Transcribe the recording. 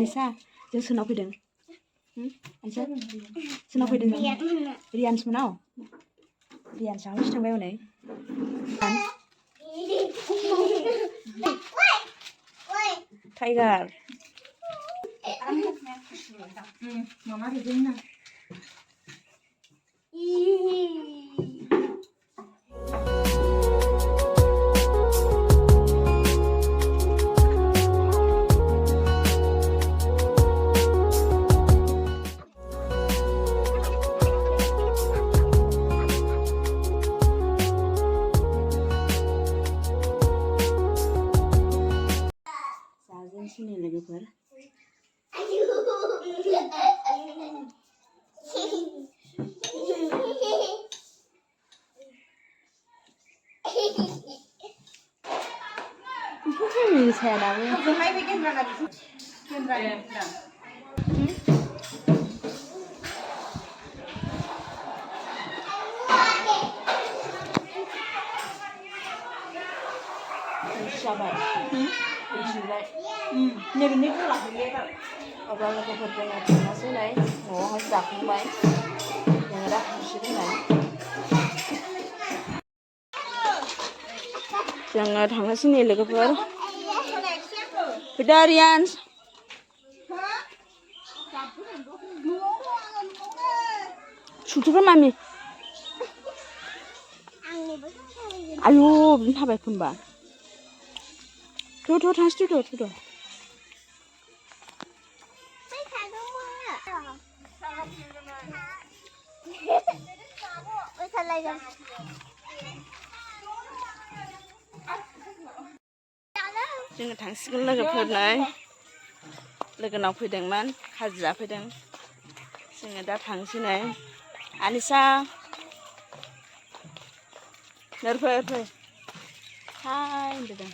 Anissa जों सोरनाव फैदों Anissa सोरनाव फैदों रियान्स मोनाव रियान्स आहायसो थांबाय हनै tiger Mama Regina. Sini logoफोर saya dawe Hai bikin berangkat. Siapa? Siapa? Nebe ni pula dia. Abang logoफोर जोङो थांनासै नै न'आवहाय जाखांबाय जोङो दा थांसिगोन नै जोङो थांनोसै नै लोगोफोर फैदो रियान्स सुथुफोर मामि आयु बिदिनो थाबाय खोमबा थ' थांसै थ' जोङो थांसिगोन लोगोफोर नै लोगोनाव फैदोंमोन खाजि जाफैदों जोङो दा थांसै नै Anissa फै हाय होनदों